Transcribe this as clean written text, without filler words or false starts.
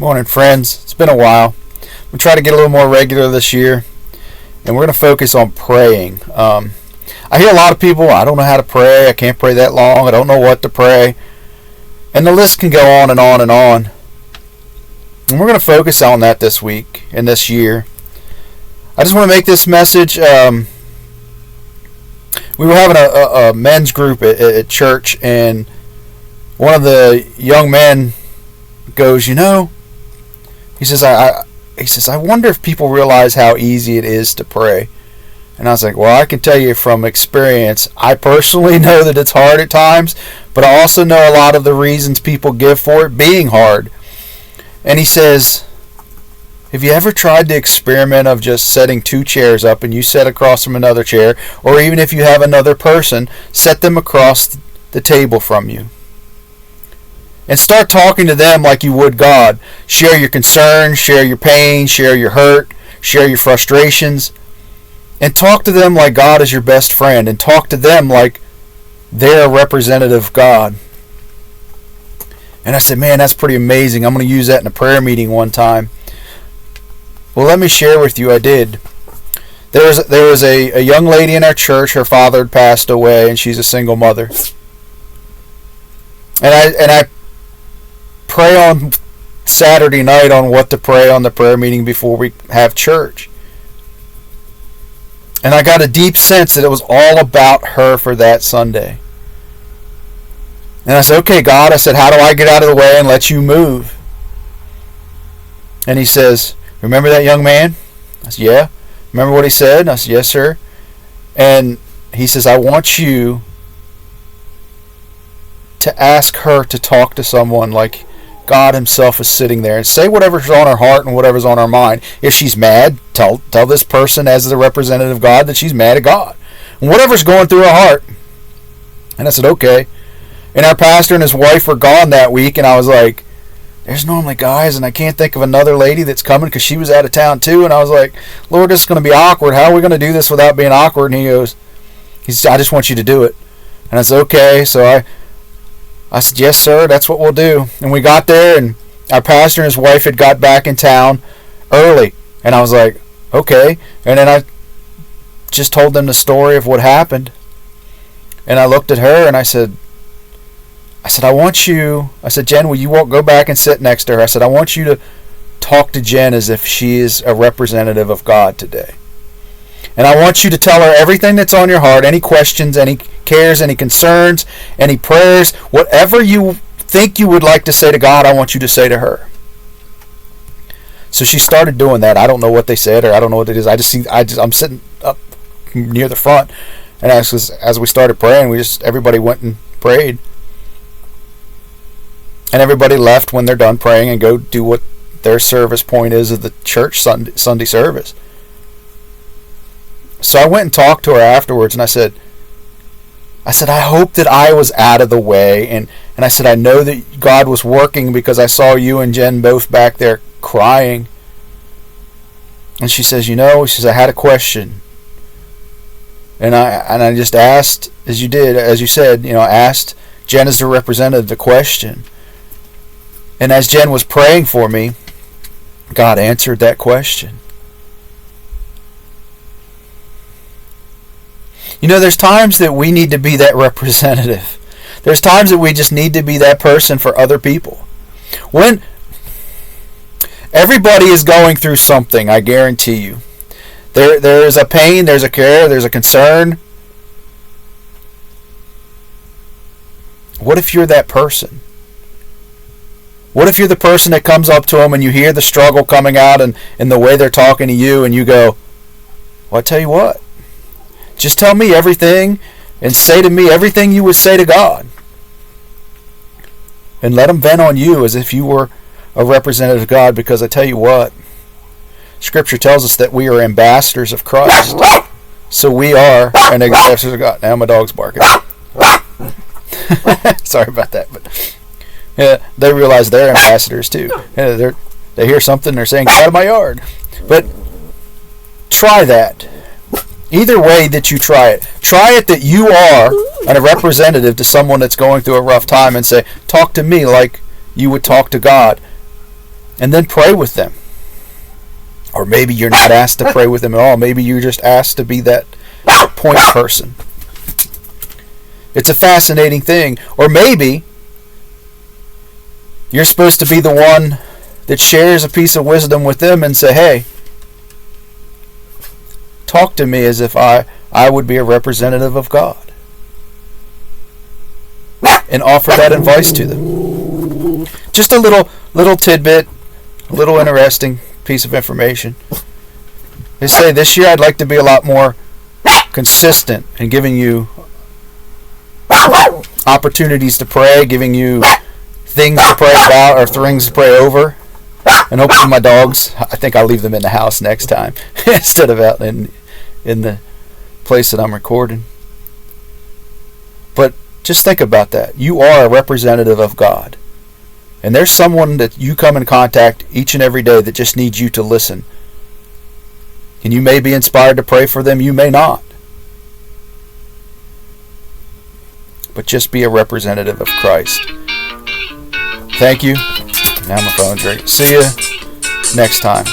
Morning, friends. It's been a while. We'll try to get a little more regular this year, and we're going to focus on praying. I hear a lot of people, I don't know how to pray, I can't pray that long, I don't know what to pray, and the list can go on and on and on. And we're going to focus on that this week and this year. I just want to make this message. We were having a men's group at church, and one of the young men goes, he says, I wonder if people realize how easy it is to pray. And I was like, well, I can tell you from experience, I personally know that it's hard at times, but I also know a lot of the reasons people give for it being hard. And he says, have you ever tried the experiment of just setting two chairs up and you sit across from another chair, or even if you have another person, set them across the table from you? And start talking to them like you would God. Share your concerns, share your pain, share your hurt, share your frustrations. And talk to them like God is your best friend. And talk to them like they're a representative of God. And I said, man, that's pretty amazing. I'm going to use that in a prayer meeting one time. Well, let me share with you, I did. There was a young lady in our church. Her father had passed away, and she's a single mother. And I pray on Saturday night on what to pray on the prayer meeting before we have church. And I got a deep sense that it was all about her for that Sunday. And I said, okay, God, I said, how do I get out of the way and let you move? And he says, remember that young man? I said, yeah. Remember what he said? I said, yes, sir. And he says, I want you to ask her to talk to someone like God himself is sitting there, and say whatever's on her heart and whatever's on her mind. If she's mad, tell this person as the representative of God that she's mad at God. And whatever's going through her heart. And I said, okay. And our pastor and his wife were gone that week, and I was like, there's normally guys, and I can't think of another lady that's coming because she was out of town too. And I was like, Lord, this is going to be awkward. How are we going to do this without being awkward? And he said, I just want you to do it. And I said, okay. So I said, yes, sir, that's what we'll do. And we got there, and our pastor and his wife had got back in town early. And I was like, okay. And then I just told them the story of what happened. And I looked at her, and I said, I said, Jen, will you go back and sit next to her? I said, I want you to talk to Jen as if she is a representative of God today. And I want you to tell her everything that's on your heart, any questions, any cares, any concerns, any prayers, whatever you think you would like to say to God, I want you to say to her. So she started doing that. I don't know what they said, or I don't know what it is. I'm sitting up near the front, and as we started praying, everybody went and prayed. And everybody left when they're done praying and go do what their service point is of the church Sunday service. So I went and talked to her afterwards, and I said, I hope that I was out of the way, and I said, I know that God was working because I saw you and Jen both back there crying. And she says, I had a question. And I just asked, as you said, asked Jen as the representative the question. And as Jen was praying for me, God answered that question. There's times that we need to be that representative. There's times that we just need to be that person for other people. When everybody is going through something, I guarantee you. There is a pain, there's a care, there's a concern. What if you're that person? What if you're the person that comes up to them and you hear the struggle coming out and the way they're talking to you, and you go, well, I tell you what, just tell me everything and say to me everything you would say to God. And let them vent on you as if you were a representative of God, because I tell you what, Scripture tells us that we are ambassadors of Christ. So we are an ambassadors of God. Now my dog's barking. Sorry about that, but yeah, they realize they're ambassadors too. Yeah, they hear something, they're saying, get out of my yard. But try that. Either way that you try it that you are a representative to someone that's going through a rough time, and say, talk to me like you would talk to God. and then pray with them. Or maybe you're not asked to pray with them at all. Maybe you're just asked to be that point person. It's a fascinating thing. Or maybe you're supposed to be the one that shares a piece of wisdom with them and say, hey, talk to me as if I would be a representative of God. And offer that advice to them. Just a little tidbit, a little interesting piece of information. They say this year I'd like to be a lot more consistent in giving you opportunities to pray, giving you things to pray about or things to pray over. And hopefully my dogs, I think I'll leave them in the house next time instead of out in the place that I'm recording. But just think about that. You are a representative of God. And there's someone that you come in contact each and every day that just needs you to listen. And you may be inspired to pray for them, you may not. But just be a representative of Christ. Thank you. Now my phone's ready. See you next time.